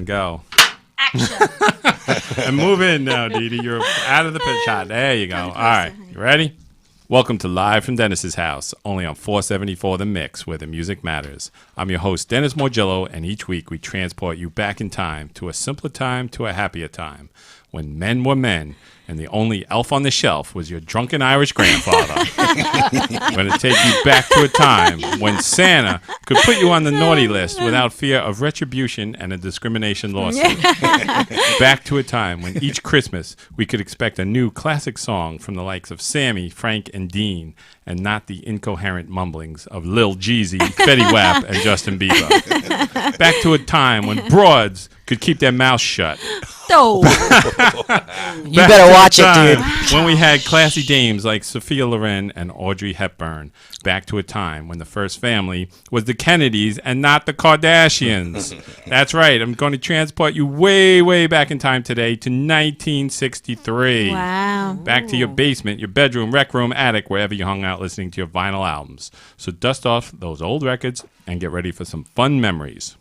and go. Action. And move in now, Dee Dee. You're out of the pit shot. There you go. All right. You ready? Welcome to Live from Dennis's House, only on 474 The Mix, where the music matters. I'm your host, Dennis Morgillo, and each week we transport you back in time to a simpler time to a happier time, when men were men, and the only elf on the shelf was your drunken Irish grandfather. I'm going to take you back to a time when Santa could put you on the naughty list without fear of retribution and a discrimination lawsuit. Back to a time when each Christmas we could expect a new classic song from the likes of Sammy, Frank, and Dean, and not the incoherent mumblings of Lil Jeezy, Fetty Wap, and Justin Bieber. Back to a time when broads could keep their mouths shut. No. You better watch it, dude. When we had classy dames like Sophia Loren and Audrey Hepburn. Back to a time when the first family was the Kennedys and not the Kardashians. That's right. I'm going to transport you way, way back in time today to 1963. Wow. Back to your basement, your bedroom, rec room, attic, wherever you hung out listening to your vinyl albums. So dust off those old records and get ready for some fun memories.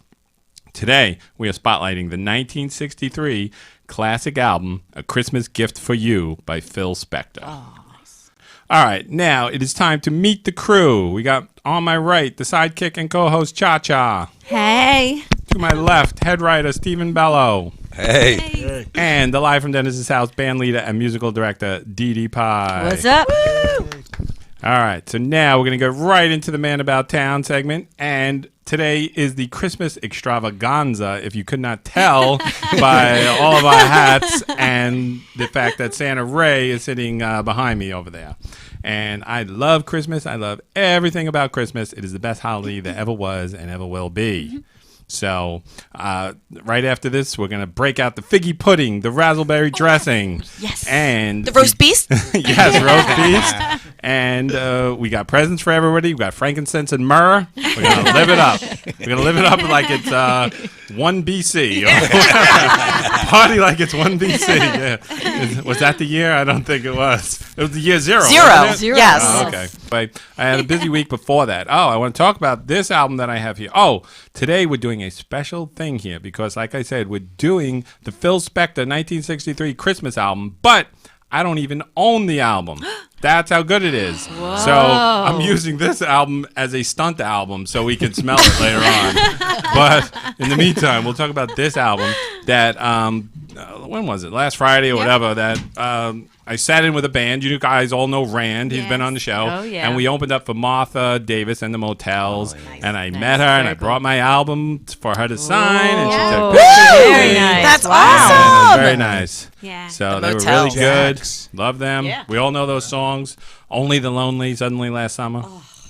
Today, we are spotlighting the 1963 classic album, A Christmas Gift for You by Phil Spector. Oh, nice. All right, now it is time to meet the crew. We got on my right, the sidekick and co-host Cha-Cha. Hey. To my left, head writer Stephen Bello. Hey. And the Live from Dennis's House band leader and musical director, Dee Dee Pie. What's up? Woo! All right, so now we're going to go right into the Man About Town segment, and today is the Christmas extravaganza, if you could not tell by all of our hats and the fact that Santa Ray is sitting behind me over there. And I love Christmas. I love everything about Christmas. It is the best holiday there ever was and ever will be. So right after this, we're going to break out the figgy pudding, the raspberry dressing. Yes. And The roast beast? yes, roast beast. And we got presents for everybody. We got frankincense and myrrh. We're going to live it up. We're going to live it up like it's 1 BC. Party like it's 1 BC. Yeah. Was that the year? I don't think it was. It was the year zero. Zero. Yes. Oh, okay. But I had a busy week before that. Oh, I want to talk about this album that I have here. Oh, today we're doing a special thing here because, like I said, we're doing the Phil Spector 1963 Christmas album, but I don't even own the album. That's how good it is. Whoa. So I'm using this album as a stunt album so we can smell it later on. But in the meantime, we'll talk about this album that, when was it? Last Friday or whatever, that I sat in with a band. You guys all know Rand. He's been on the show. Oh, yeah. And we opened up for Martha Davis and the Motels. Nice. And I met her and I brought my album for her to sign. And she took Woo! pictures. Very nice. That's Wow. awesome. Very nice. Yeah. So The they were Motels. really good. Yes. Love them. Yeah. We all know those songs. Only the Lonely, Suddenly Last Summer.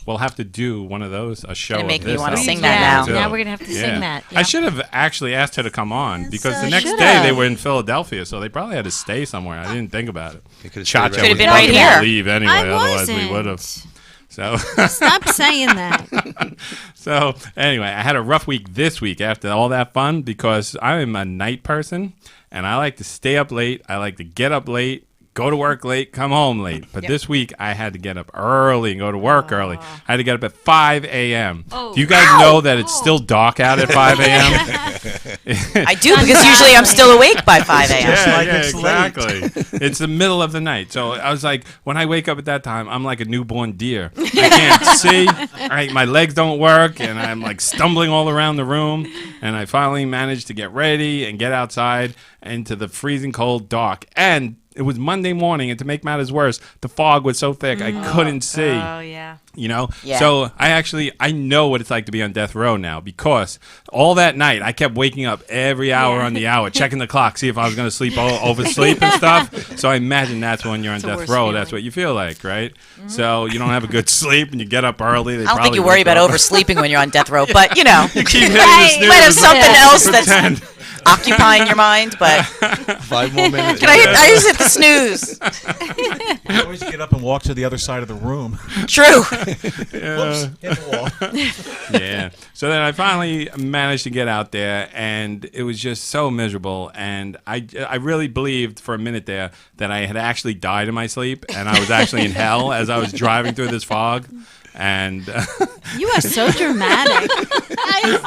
We'll have to do one of those, a show Gonna of make me this wanna album. sing that Yeah. now. Now we're going to have to sing that. I should have actually asked her to come on because the I next should've. day they were in Philadelphia, so they probably had to stay somewhere. I didn't think about it. You could've Cha-Cha stayed right was been probably right gonna here. leave anyway, I otherwise we wasn't. would have. So, Stop saying that. so anyway, I had a rough week this week after all that fun because I'm a night person and I like to stay up late. I like to get up late, go to work late, come home late. But this week I had to get up early and go to work early. I had to get up at 5 a.m. Oh. Do you guys know that it's still dark out at 5 a.m.? I do, because usually I'm still awake by 5 a.m. Exactly. It's the middle of the night. So I was like, when I wake up at that time, I'm like a newborn deer. I can't see. All right, my legs don't work, and I'm like stumbling all around the room. And I finally managed to get ready and get outside into the freezing cold dark. And it was Monday morning, and to make matters worse, the fog was so thick I couldn't see. Oh, yeah. You know? Yeah. So I know what it's like to be on death row now because all that night I kept waking up every hour on the hour, checking the clock, see if I was going to sleep oversleep and stuff. So I imagine that's when you're on It's the death worst row. feeling. That's what you feel like, right? So you don't have a good sleep and you get up early. I don't think you worry about oversleeping when you're on death row, but you know, You keep hitting the Right. snooze. you might have something Yeah. else that's Pretend. occupying your mind, but 5 more minutes. can I just hit the snooze. You always get up and walk to the other side of the room. True. Whoops, hit the wall. Yeah. So then I finally managed to get out there, and it was just so miserable. And I really believed for a minute there that I had actually died in my sleep, and I was actually in hell as I was driving through this fog. And You are so dramatic. He's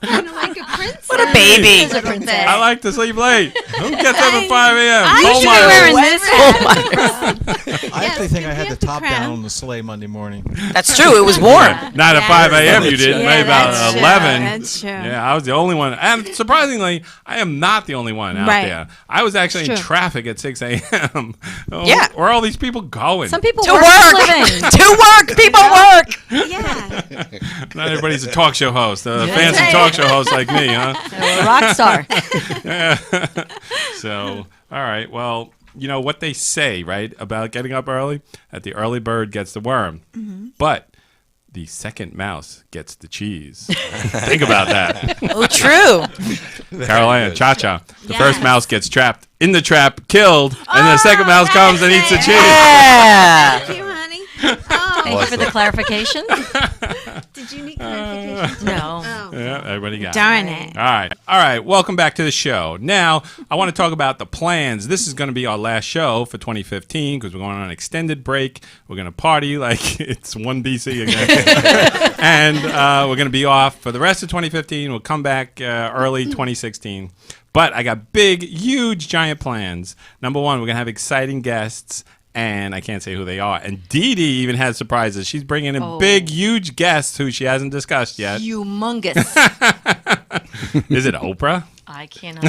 kind of like a princess. What a baby. Little I bit. like to sleep late. Who gets up at 5 a.m.? I Coal should be miners. wearing this. I actually think I had the the top crown. down on the sleigh Monday morning. That's true. It was warm. Not at 5 a.m. you did. Yeah, Maybe about that's true. 11. That's true. Yeah, I was the only one. And surprisingly, I am not the only one out Right. there. I was actually in It's true. traffic at 6 a.m. Yeah. Where are all these people going? Some people To work for a work. living. To work. People work. Yeah. Not everybody's a talk show host. A fancy right. talk show host like me, huh? Rock star. So, all right. Well, you know what they say, right, about getting up early? That the early bird gets the worm. But the second mouse gets the cheese. Think about that. Oh, true. Carolina, Cha-Cha. The Yes. first mouse gets trapped in the trap, killed, and the second mouse comes and eats the cheese. Yeah. Thank you, honey. Oh, Thank you for the clarification. did you need clarification? No. Oh. Yeah, everybody got it. Darn it. All right. All right. Welcome back to the show. Now, I want to talk about the plans. This is going to be our last show for 2015 because we're going on an extended break. We're going to party like it's 1 BC again. And we're going to be off for the rest of 2015. We'll come back early 2016. But I got big, huge, giant plans. Number one, we're going to have exciting guests. And I can't say who they are. And Dee Dee even has surprises. She's bringing in big, huge guests who she hasn't discussed yet. Humongous. Is it Oprah? I cannot.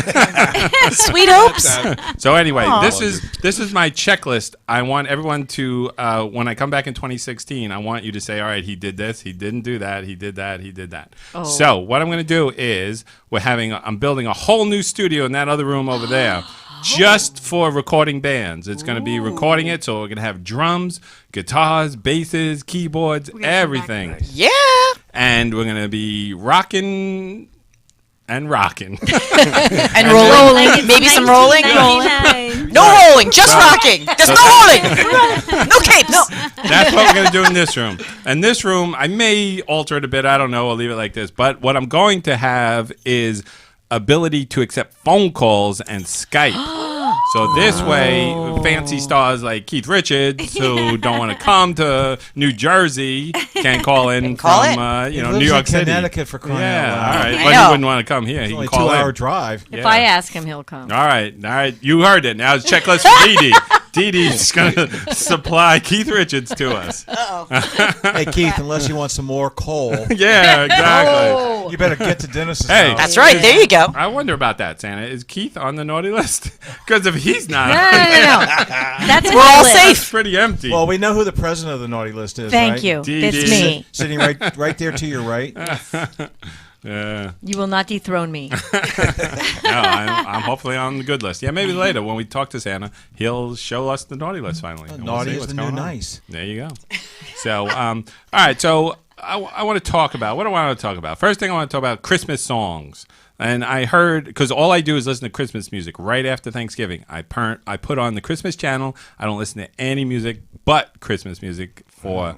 Sweet hopes. So anyway, this is my checklist. I want everyone to when I come back in 2016, I want you to say, all right, he did this, he didn't do that, he did that, he did that. So what I'm going to do is I'm building a whole new studio in that other room over there. Just for recording bands. It's going to be recording it, so we're going to have drums, guitars, basses, keyboards, everything. Yeah. And we're going to be rocking and rocking. And rolling. Maybe some rolling. 1999. No rolling. Just rocking. There's no rolling. No capes. No. That's what we're going to do in this room. And this room, I may alter it a bit. I don't know. I'll leave it like this. But what I'm going to have is ability to accept phone calls and Skype. So this way, fancy stars like Keith Richards, who don't want to come to New Jersey, can call in Call from He New lives York in City. Connecticut for crying out Yeah, loud. all right. I But know. he wouldn't want to come here. It's He only can call 2-hour in. drive. If I ask him, he'll come. All right. You heard it. Now it's checklist for Dee Dee. Dee Dee's going to supply Keith Richards to us. Hey, Keith, unless you want some more coal, Yeah, exactly. you better get to Dennis's Hey. house. That's right. There you go. I wonder about that, Santa. Is Keith on the naughty list? Because if he's not, No. That's We're all my list. it's safe. pretty empty. Well, we know who the president of the naughty list is, Thank right? you. Dee It's Dee. me. Sitting right there to your right. Yeah. You will not dethrone me. No, I'm hopefully on the good list. Yeah, maybe later when we talk to Santa, he'll show us the naughty list finally. and we'll Naughty see is what's the new going on. nice. There you go. So, all right. So I want to talk about what do I want to talk about. First thing I want to talk about Christmas songs. And I heard because all I do is listen to Christmas music right after Thanksgiving. I put on the Christmas channel. I don't listen to any music but Christmas music for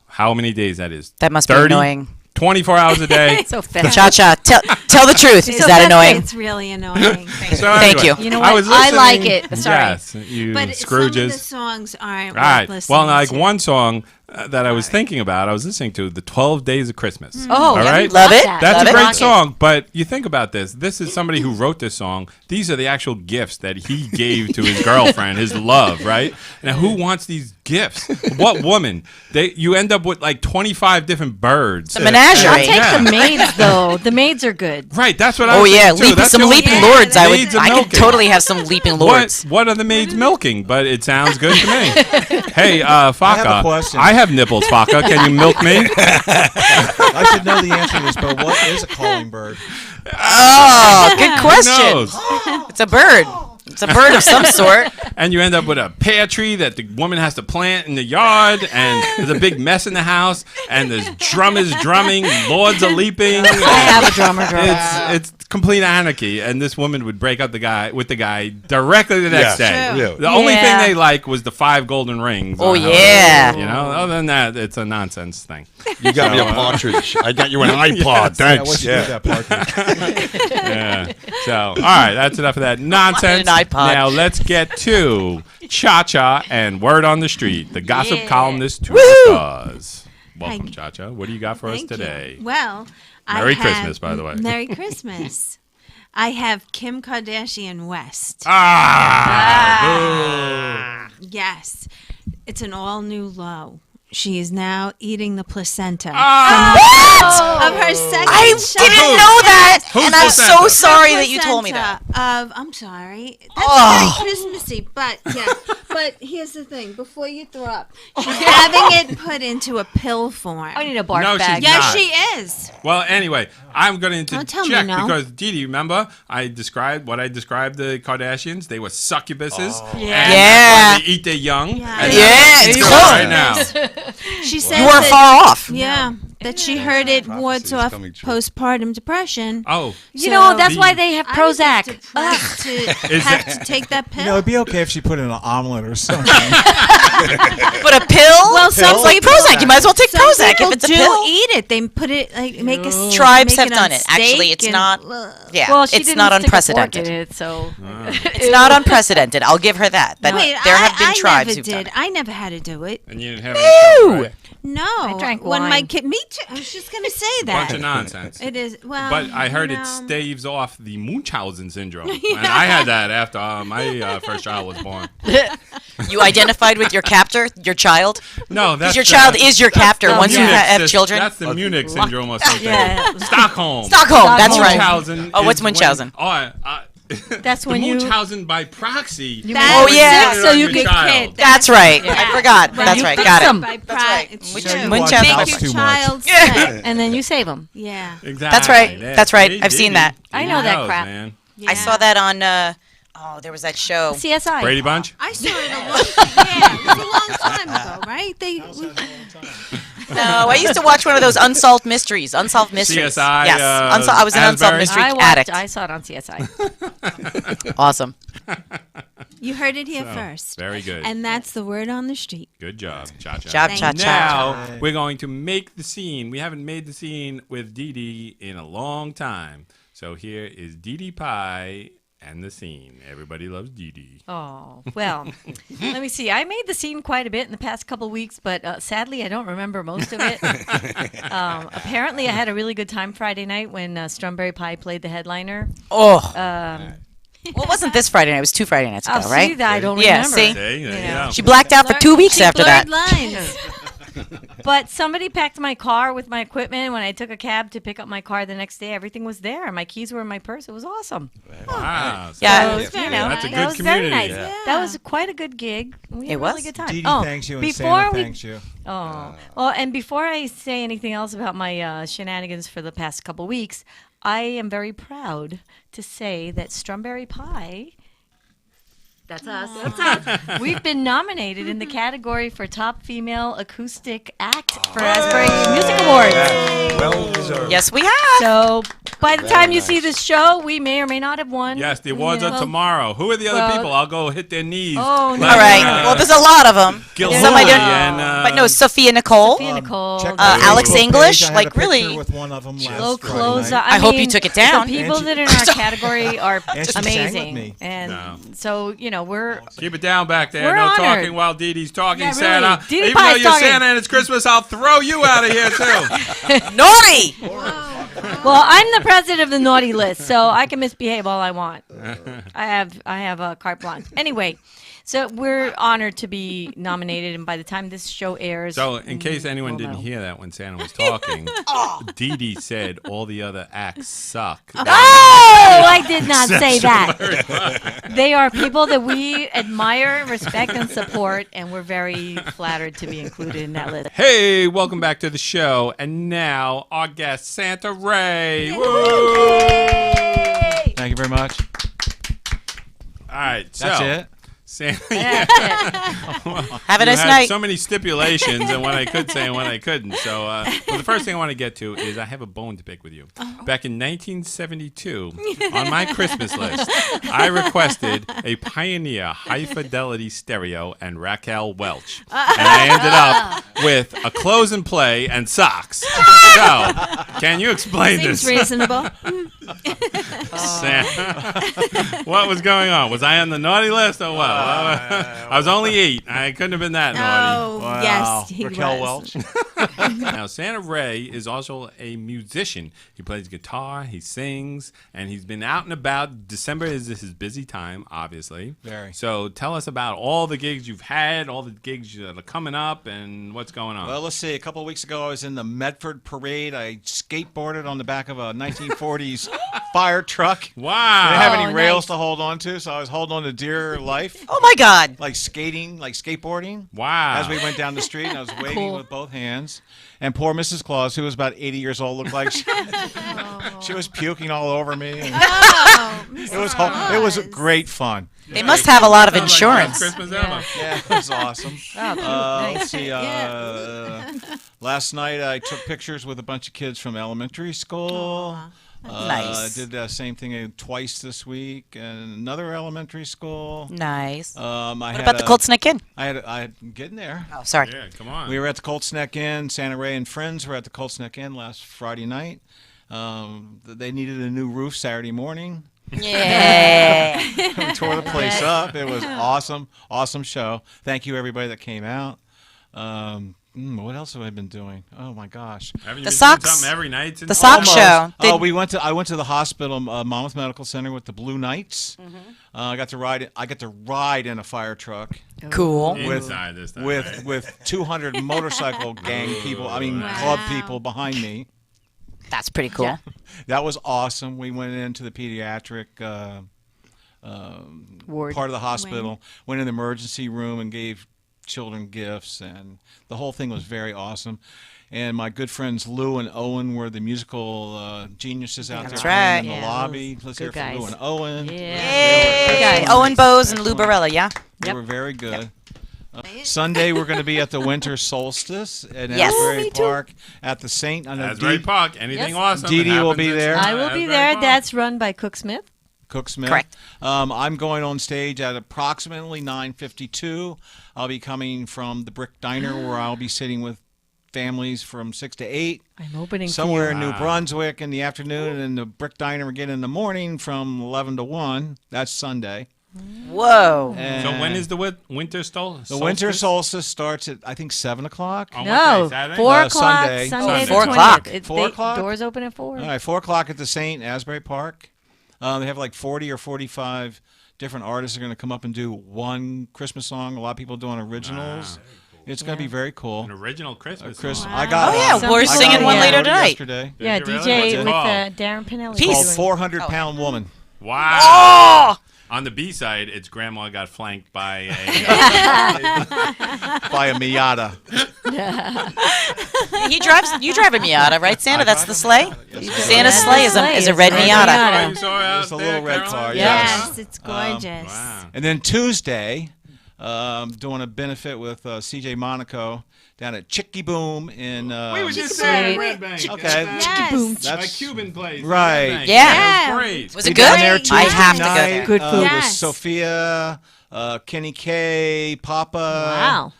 how many days that is. That must be 30, annoying. 24 hours a day. So fast. Cha-cha. Tell the truth. Is that annoying? It's really annoying. So Thank anyway, you. You know I what? was I like listening- it. Sorry. Yes, you But some of the Scrooges. songs aren't All right. worth Well, listening like to. one song that I was thinking about, I was listening to, The 12 Days of Christmas. Oh, All yeah, right? Love it. That's Love a it. great Rock it. song, but you think about this. This is somebody who wrote this song. These are the actual gifts that he gave to his girlfriend, his love, right? Now, who wants these gifts? What woman? You end up with like 25 different birds. The menagerie. I'll take Yeah. the maids, though. The maids are good. Right, that's what I Oh was yeah, thinking, too. That's some the only leaping thing. lords. I Maids could are milking. totally have some leaping lords. What are the maids milking? But it sounds good to me. Hey, have a Faka, question. I have nipples, Faka. Can you milk me? I should know the answer to this, but what is a calling bird? Oh, good Who question. knows? It's a bird. It's a bird of some sort. And you end up with a pear tree that the woman has to plant in the yard, and there's a big mess in the house, and there's drummers drumming, lords are leaping. I have a drummer girl. It's complete anarchy, and this woman would break up the guy directly the next day. True. Yeah. The only thing Yeah. they like was the 5 golden rings. Oh, on her. yeah. You know, other than that, it's a nonsense thing. You got me a partridge. I got you an iPod. Yeah, what Thanks. you did that partridge. Yeah. So, all right, that's enough of that nonsense. An iPod. Now let's get to Cha-Cha and Word on the Street, the gossip Yeah. columnist to Woo! the stars. Welcome, Thank- Cha-Cha. What do you got for us Thank you. today? Well, Merry I have- Christmas, by the way. Merry Christmas. I have Kim Kardashian West. Yes. It's an all new low. She is now eating the placenta of her second I child. didn't know that, Who's and I'm placenta? so sorry that you told me that. I'm sorry. That's very Christmassy, but yeah. But here's the thing: before you throw up, she's having it put into a pill form. I need a barf No, she's bag. not. Yes, she is. Well, anyway, I'm going to Don't tell me interject no. because Didi, remember I described the Kardashians? They were succubuses. And Yeah. they eat their young. Yeah. And Yeah, that's it's what close. right now. She said You weren't that, far off. Yeah, that she heard it Prophecy wards is off coming true. postpartum depression. Oh, You know, that's the- why they have I was Prozac. depressed to Is have that- to take that pill. You know, it'd be okay if she put in an omelet or something. But a pill? Well, some It's like people- Prozac. You might as well take Some Prozac people if it's a do pill. eat it. They put it like make a Tribes make have it done on it. Actually, steak it's and- not. Yeah, Well, she it's didn't not stick a fork unprecedented. in it, so It's not unprecedented. I'll give her that. But Wait, there have been I tribes never who've done did. it. I never had to do it. and you didn't have any children, right? No, I drank when my wine. kid. Me too. I was just gonna say Bunch of that. nonsense. It is well. But I heard you it know, staves off the Munchausen syndrome. And I had that after my first child was born. You identified with your captor, your child? No, that's Because your child is your captor the once you Munich have sys- children. That's the Munich syndrome or something. Yeah. Stockholm. Stockholm, that's right. Munchausen. Oh, what's is when- Munchausen? That's when the you- Munchausen by proxy. That's Oh, yeah. sick, So you your get child. kid. That's right. Yeah. I forgot. That's you right. fix Got them. it. By That's right. It's Which- true. Munchausen Make by your too much. child Yeah. sick. and then you save them. Yeah. Exactly. That's right. Yeah. That's right. See, I've seen Didi. that. I Didi know that knows, crap. Man. Yeah. I saw that on. There was that show. CSI. Brady Bunch? I saw it a long time ago, right? No, I used to watch one of those unsolved mysteries. Unsolved mysteries. CSI, Yes. I was an unsolved Asbury? mystery I addict. I saw it on CSI. Awesome. You heard it here So, first. very good. And that's the word on the street. Good job. Cha-cha. Job, Thank cha, you. cha. Now we're going to make the scene. We haven't made the scene with Didi in a long time. So here is Didi Pie and the scene. Everybody loves Didi. Oh, well, let me see. I made the scene quite a bit in the past couple weeks, but sadly, I don't remember most of it. Apparently, I had a really good time Friday night when Strawberry Pie played the headliner. Oh. Well, it wasn't this Friday night. It was 2 Friday nights ago, Oh, right? see, that I don't Yeah, remember. see? See? There you Yeah. go. She blacked out for 2 weeks She after that. blurred lines. But somebody packed my car with my equipment. When I took a cab to pick up my car the next day, everything was there. My keys were in my purse. It was awesome. Wow. So Yeah. So, That's very you know, That's a nice. good that was very community. nice. Yeah. That was quite a good gig. We had It a really was? good time. Didi oh, thanks you and before Santa we, thanks you. Oh, well, and before I say anything else about my shenanigans for the past couple weeks, I am very proud to say that Strawberry Pie. That's us. That's us. We've been nominated in the category for Top Female Acoustic Act for Asbury Music Awards. Well deserved. Yes, we have. So by the time you see this show, we may or may not have won. Yes, the awards You are know. tomorrow. Who are the other Well- people? I'll go hit their knees. Oh, no. All right. Well, there's a lot of them. Gil Some I Hooley didn't. and, But no, Sophia Nicole. Sophia Nicole. Check Uh, my Alex Facebook English, page. I had like, a picture really- with one of them last Low Friday clothes. night. I hope you took it down. The people And she- that are in our category are And she sang with amazing, me. and No. so you know we're Keep it down back there. We're no honored. talking while Didi's talking, Yeah, really. Santa. Didi Even Pie's though you're talking. Santa and it's Christmas, I'll throw you out of here, too. Naughty. well. I'm the president of the naughty list, so I can misbehave all I want. I have a carte blanche. Anyway, so we're honored to be nominated, and by the time this show airs, So, in case anyone we'll didn't know. hear that when Santa was talking, Didi said all the other acts suck. Oh, I did not say that. They are people that we admire, respect, and support, and we're very flattered to be included in that list. Hey, welcome back to the show. And now, our guest, Santa Ray. Woo! Thank you very much. All right, so. That's it. Santa, That's it. Have a you nice had night. so many stipulations and what I could say and what I couldn't. So, well, the first thing I want to get to is I have a bone to pick with you. Back in 1972, on my Christmas list, I requested a Pioneer high-fidelity stereo and Raquel Welch. And I ended up with a close and play and socks. So, can you explain Seems this? reasonable. Sam, what was going on? Was I on the naughty list or what? I was only 8. I couldn't have been that naughty. Oh, yes, he Raquel was. Welch. Now, Santa Ray is also a musician. He plays guitar, he sings, and he's been out and about. December is his busy time, obviously. Very. So tell us about all the gigs you've had, all the gigs that are coming up, and what's going on. Well, let's see. A couple of weeks ago, I was in the Medford Parade. I skateboarded on the back of a 1940s fire truck. Wow. I didn't have any Oh, rails nice. to hold on to, so I was holding on to dear life. Oh my God. Like skating, like skateboarding. Wow. As we went down the street, and I was waving with both hands. And poor Mrs. Claus, who was about 80 years old, looked like she was puking all over me. And Oh, it was great fun. They must have a lot of Sounds like the insurance. best Christmas ever. Yeah, it was awesome. Oh, Let's see. Last night I took pictures with a bunch of kids from elementary school. Nice. Did the same thing twice this week, and another elementary school. Nice. What What about the Cold Snake Inn? I had getting there. Oh, sorry. Yeah, come on. We were at the Cold Snack Inn. Santa Ray and friends were at the Cold Snack Inn last Friday night. They needed a new roof Saturday morning. Yeah. We tore the place up. It was awesome, awesome show. Thank you everybody that came out. What else have I been doing? Oh my gosh! Haven't you The been socks- doing something every night since the sock Almost. show. Did- I went to the hospital, Monmouth Medical Center, with the Blue Knights. I got to ride in a fire truck Cool. Inside this time, with right? with 200 motorcycle gang people. I mean, Wow. club people behind me. That's pretty cool. Yeah. That was awesome. We went into the pediatric Ward. part of the hospital, went in the emergency room and gave children gifts, and the whole thing was very awesome. And my good friends Lou and Owen were the musical geniuses out That's there right. in the Yeah, lobby. those Let's good hear from Lou guys. and Owen. Yay. Owen Bose and Lou Barella, yeah? They Yep. were very good. Sunday we're going to be at the winter solstice at Yes. Asbury Me too. Park at the Saint. I know Asbury Park. Anything Yes. awesome? Dee Dee that will happens be at there. I will be Asbury there. Park. That's run by Cook Smith. Cook Smith. Correct. I'm going on stage at approximately 9:52. I'll be coming from the Brick Diner, where I'll be sitting with families from 6 to 8. I'm opening Somewhere for in you. New Brunswick in the afternoon, and then the Brick Diner again in the morning from 11 to 1. That's Sunday. Whoa. So when is the winter solstice? The winter solstice starts at, I think, 7 o'clock. On what No, day? Saturday? 4 No, o'clock. Sunday. Sunday the 4 20th. o'clock. 4 o'clock? Doors open at 4. All right, 4 o'clock at the Saint, Asbury Park. They have like 40 or 45 different artists are going to come up and do one Christmas song. A lot of people doing originals. It's going to be very cool. An original Christmas. Chris, song. I got. Oh, yeah, Some we're people singing do one that. later tonight. Yesterday. Yeah, Did you really? DJ What's it with called? Darren Pinelli. Peace. Called doing- 400-pound woman. Wow. Oh! On the B side, it's Grandma got flanked by a. By a Miata. You drive a Miata, right, Santa? That's the sleigh? Santa's That's sleigh the is a sleigh. red It's a red Miata. Miata. You saw out It's a there, little red Caroline? car, Yes, it's gorgeous. Wow. And then Tuesday, doing a benefit with CJ Monaco down at Chicky Boom in. We were just Boom. saying Red Bank. Okay. Yes. Like Cuban place. Right. Red Bank. Yeah. That was great. Was Be it down good? there I Tuesday have to go night, there. Good food. With Yes. Sophia, Kenny K, Papa. Wow.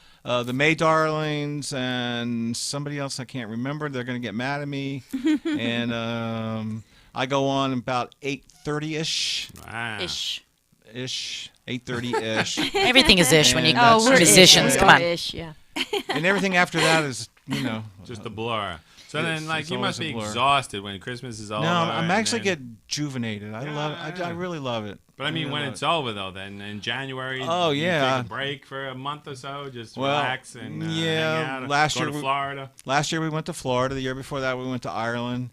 The May Darlings and somebody else I can't remember. They're going to get mad at me. And I go on about 8:30-ish. Wow. Ish. 8:30-ish. Everything is ish when you And Oh, that's we're musicians. ish. Come on. Ish, yeah. And everything after that is, Just a blur. So It's- then, like, it's you must always be a blur. exhausted when Christmas is over. No, I'm and actually then- get rejuvenated. I love it. I really love it. But I mean, really when love it's over, though, then in January, Oh, you yeah. take a break for a month or so, just Well, relax and yeah, hang out. Or last go year to we- Florida. Last year we went to Florida. The year before that we went to Ireland.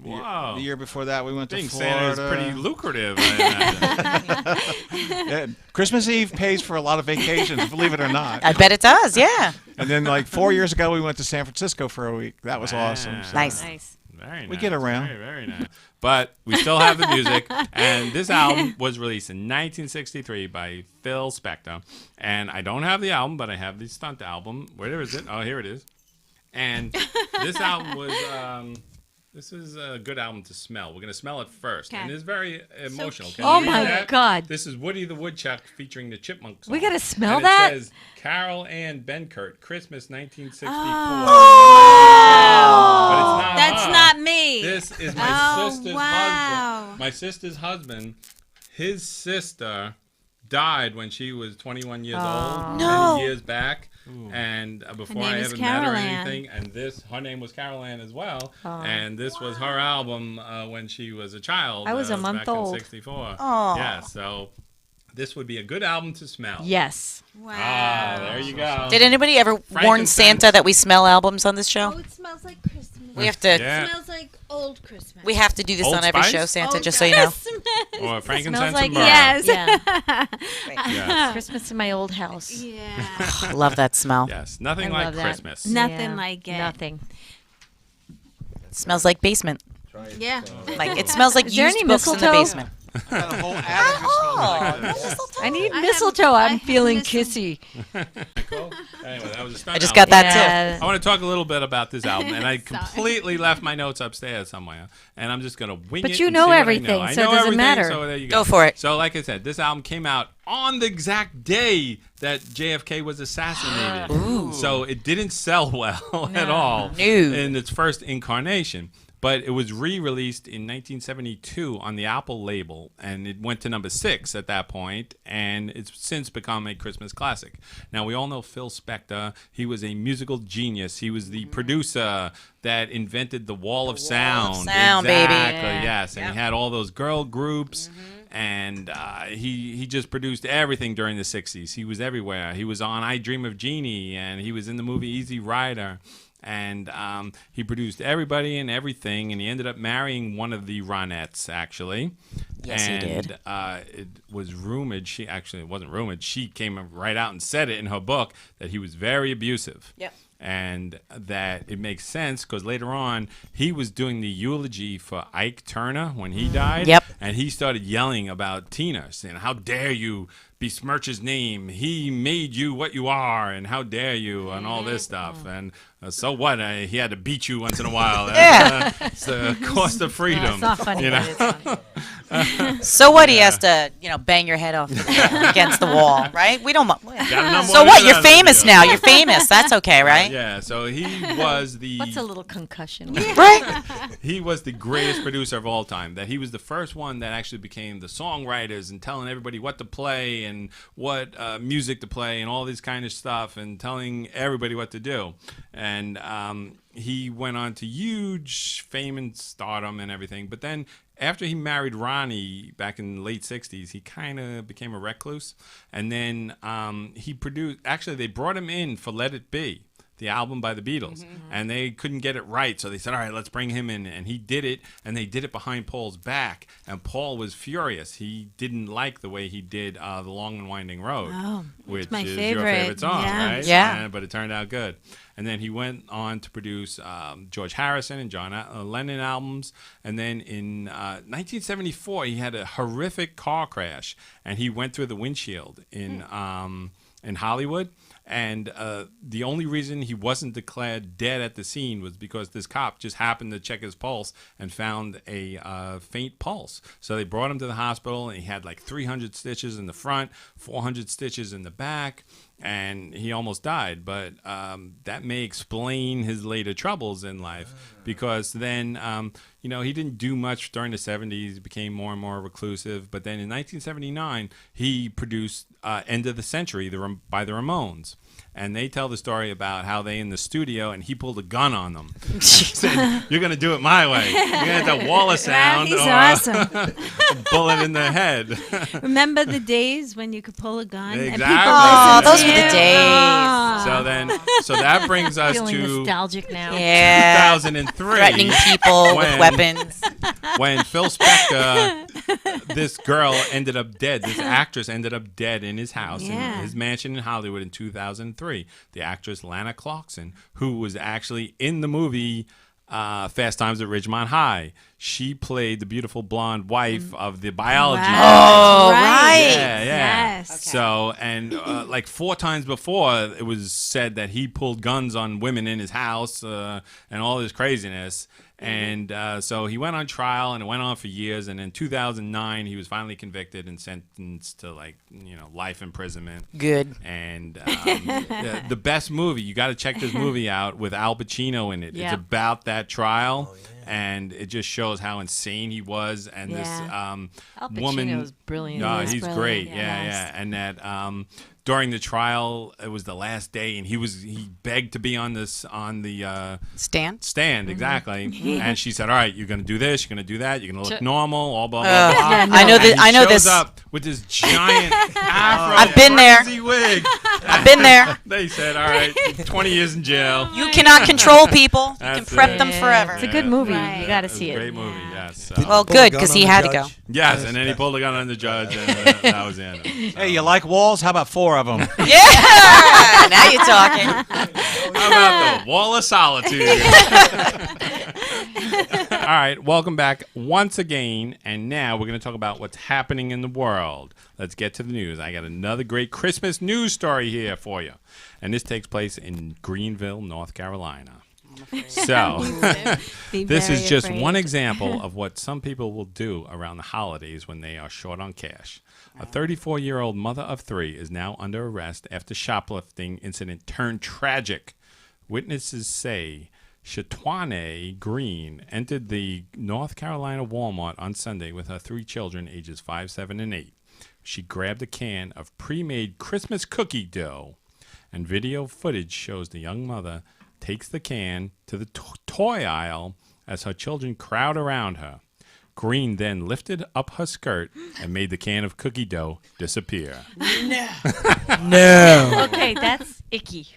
Whoa. The year before that we went to I think Florida. Santa is pretty lucrative. I imagine. Yeah, Christmas Eve pays for a lot of vacations, believe it or not. I bet it does, yeah. And then like 4 years ago we went to San Francisco for a week. That was awesome. Wow. So- Nice. Nice. Very nice. We get around. Very, very nice. But we still have the music. And this album was released in 1963 by Phil Spector. And I don't have the album, but I have the stunt album. Where is it? Oh, here it is. And this album was... this is a good album to smell. We're going to smell it first. Okay. And it's very emotional. cute. Can Oh you read my that? God. This is Woody the Woodchuck featuring the Chipmunks. We gotta smell and that? It says Carol Ann Benkert, Christmas 1964. Oh. But it's not That's her. not me. This is my sister's wow. husband. My sister's husband. His sister died when she was 21 years old, many years back. And before I ever met her or anything, and her name was Carol Ann as well, and this was her album when she was a child. I was a month back old. in '64. Yeah, so this would be a good album to smell. Yes. Wow. Ah, there you go. Did anybody ever warn Frankincense. Santa that we smell albums on this show? Oh, it smells like Christmas. We have to. Yeah. It smells like old Christmas. We have to do this Old on every Spice? show, Santa. Old just so you know. Christmas. Or frankincense Smells like and myrrh. Yes. Yeah. Yes. Christmas in my old house. Yeah. Love that smell. Yes. Nothing I like love that. Christmas. Nothing like it. Nothing. Smells like basement. Yeah. Like it smells like Is there used any books in the mistletoe? basement. Got a whole attic that smells like that. I need I have- mistletoe. I I'm have feeling mistletoe. kissy. Cool. Anyway, that was a stunt I just album. got that too. I want to talk a little bit about this album, and I completely left my notes upstairs somewhere, and I'm just going to wing it. But you and know see what I everything, know. I so it know doesn't everything, matter. So there you go. Go for it. So, like I said, this album came out on the exact day that JFK was assassinated. So it didn't sell well at all No. in its first incarnation. But it was re-released in 1972 on the Apple label, and it went to number 6 at that point, and it's since become a Christmas classic. Now, we all know Phil Spector. He was a musical genius. He was the producer that invented the Wall of Sound. Sound, baby. Exactly, Yeah. yes. And he had all those girl groups, and he just produced everything during the 60s. He was everywhere. He was on I Dream of Jeannie, and he was in the movie Easy Rider. And he produced everybody and everything, and he ended up marrying one of the Ronettes, actually. Yes, he did. It was rumored, it wasn't rumored, she came right out and said it in her book that he was very abusive. Yep. And that it makes sense because later on he was doing the eulogy for Ike Turner when he died. Yep. And he started yelling about Tina, saying, "How dare you besmirch his name? He made you what you are, and how dare you?" and all this stuff. And so what? He had to beat you once in a while. Yeah. It's the cost of freedom. It's not funny, you but know? it's funny. So what? He has to, bang your head off against the wall, right? We don't. Got a number So one what? hit You're out of the famous deal. now. You're famous. That's okay, right? Yeah. So he was the. What's a little concussion? Right. He was the greatest producer of all time. That he was the first one that actually became the songwriters and telling everybody what to play and what music to play and all this kind of stuff and telling everybody what to do. And he went on to huge fame and stardom and everything. But then after he married Ronnie back in the late 60s, he kind of became a recluse. And then he produced, actually they brought him in for Let It Be, the album by the Beatles, and they couldn't get it right, so they said, all right, let's bring him in, and he did it, and they did it behind Paul's back, and Paul was furious. He didn't like the way he did The Long and Winding Road, which my is your favorite. favorite song, Yeah. right? Yeah. But it turned out good. And then he went on to produce George Harrison and John Lennon albums, and then in 1974, he had a horrific car crash, and he went through the windshield in Hollywood. And the only reason he wasn't declared dead at the scene was because this cop just happened to check his pulse and found a faint pulse. So they brought him to the hospital, and he had like 300 stitches in the front, 400 stitches in the back, and he almost died. But that may explain his later troubles in life, because then, he didn't do much during the 70s, became more and more reclusive. But then in 1979, he produced End of the Century by the Ramones. And they tell the story about how they in the studio and he pulled a gun on them. Said, "You're going to do it my way. You're going to have that wall of sound He's or awesome. a bullet in the head." Remember the days when you could pull a gun? And Exactly. people Oh, listened those to were the you? days. Oh. So that brings us Feeling to nostalgic now. Yeah. 2003. Threatening people with when- weapons. When Phil Spector, this girl ended up dead. This actress ended up dead in his house, Yeah. in his mansion in Hollywood in 2003. The actress Lana Clarkson, who was actually in the movie Fast Times at Ridgemont High. she played the beautiful blonde wife of the biology. Oh, Right. right. Yeah. Yes. So, and like 4 times before, it was said that he pulled guns on women in his house and all this craziness. And so he went on trial, and it went on for years. And in 2009, he was finally convicted and sentenced to life imprisonment. Good. And the best movie, you got to check this movie out with Al Pacino in it. Yeah. It's about that trial, and it just shows how insane he was. And this Al woman, Pacino's brilliant. no, He's he's brilliant, great. yeah. Yeah. And that during the trial, it was the last day, and he begged to be on the Stan? stand, exactly. And she said, "All right, you're gonna do this, you're gonna do that, you're gonna look Ch- normal, all blah blah blah." I know that. And I he know shows this. up with this giant afro, I've been there. crazy wig. I've been there. They said, "All right, 20 years in jail." You cannot control people. You can That's prep it. them forever. It's a good movie. Right. You got to It was see a it. great movie, yes. So. Well, Pull a good, gun 'cause on he the had to judge. go. Yes, and then he pulled the gun on the judge, and that was the end of it. Hey, you like walls? How about 4 of them? Yeah. Now you're talking. How about the Wall of Solitude? All right, welcome back once again, and now we're going to talk about what's happening in the world. Let's get to the news. I got another great Christmas news story here for you, and this takes place in Greenville, North Carolina. So, Be this is very just afraid. one example of what some people will do around the holidays when they are short on cash. A 34-year-old mother of 3 is now under arrest after shoplifting incident turned tragic. Witnesses say Shatwane Green entered the North Carolina Walmart on Sunday with her 3 children ages 5, 7, and 8. She grabbed a can of pre-made Christmas cookie dough, and video footage shows the young mother takes the can to the toy aisle as her children crowd around her. Green then lifted up her skirt and made the can of cookie dough disappear. No. Okay, that's icky.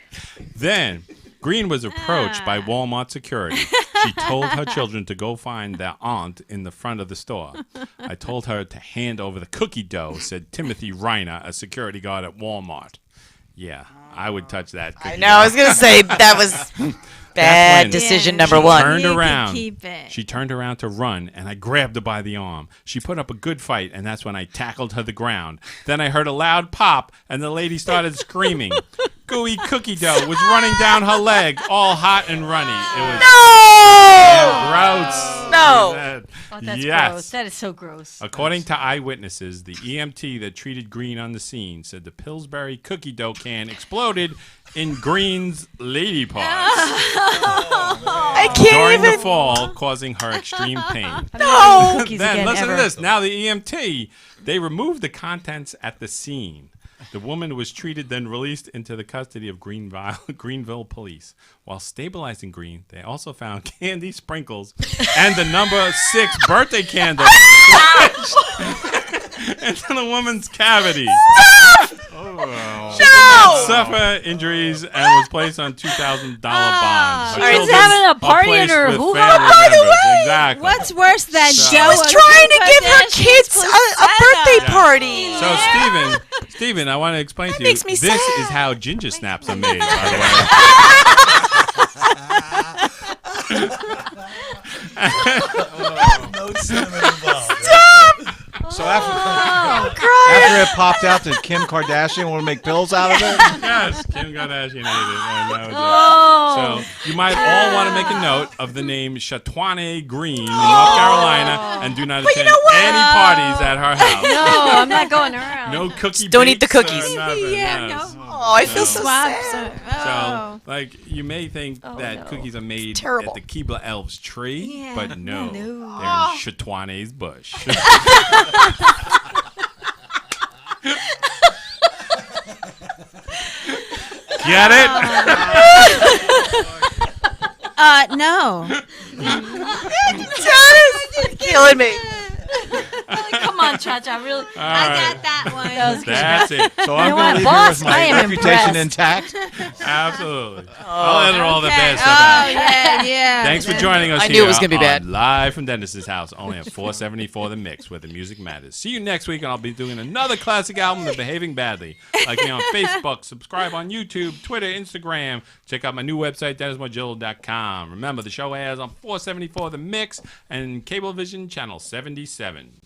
Then Green was approached by Walmart security. She told her children to go find their aunt in the front of the store. I told her to hand over the cookie dough, said Timothy Reiner, a security guard at Walmart. Yeah, I would touch that cookie I know. I was gonna say that was bad when- decision Yeah, number She one. turned You can around. keep it. She turned around to run, and I grabbed her by the arm. She put up a good fight, and that's when I tackled her to the ground. Then I heard a loud pop, and the lady started screaming. Gooey cookie dough was running down her leg, all hot and runny. It was gross. No. Oh, that's yes. gross. That is so gross. According to eyewitnesses, the EMT that treated Green on the scene said the Pillsbury cookie dough can exploded in Green's lady parts I can't during the even. fall, causing her extreme pain. No. Cookies Then again, listen ever. to this. Now the EMT, they removed the contents at the scene. The woman was treated, then released into the custody of Greenville police. While stabilizing Green, they also found candy sprinkles and the number 6 birthday candle into the woman's cavity. No. Suffered injuries and was placed on $2,000 bond. Her She's children having a are party in placed her with hoo-ha. family By the members. way, Exactly. What's worse than She dough was or trying to Kim give her Kardashian's kids a birthday placenta? party. So, Steven, I want to explain to you. makes me This sad. is how ginger snaps are made, by the way. No cinnamon involved. So after Crying. it popped out that Kim Kardashian want to make pills out of it? Yes, Kim Kardashian ate it. And that was Oh. it. So you might all want to make a note of the name Shatwane Green in North Carolina and do not attend any parties at her house. No, I'm not going around. No cookie Don't eat the bakes or cookies. nothing, Yeah, yes. no. Oh, I feel so Swaps. sad. Oh. So, like, you may think that no. cookies are made terrible. at the Keebler Elves tree, Yeah. but no, No. they're in Shatwane's bush. Get it? No. John is killing me. Come on, Cha-Cha. Really. I got that one. That's it. So I'm know going what, to leave boss? here with I my am reputation impressed. intact. Absolutely. I'll edit all the Okay. bad stuff Oh, out. yeah. Thanks for joining us I here knew it was gonna be on bad. Live from Dennis's house, only at 474 The Mix, where the music matters. See you next week, and I'll be doing another classic album, The Behaving Badly. Like me on Facebook, subscribe on YouTube, Twitter, Instagram. Check out my new website, DennisMargillo.com. Remember, the show airs on 474 The Mix and Cablevision Channel 77.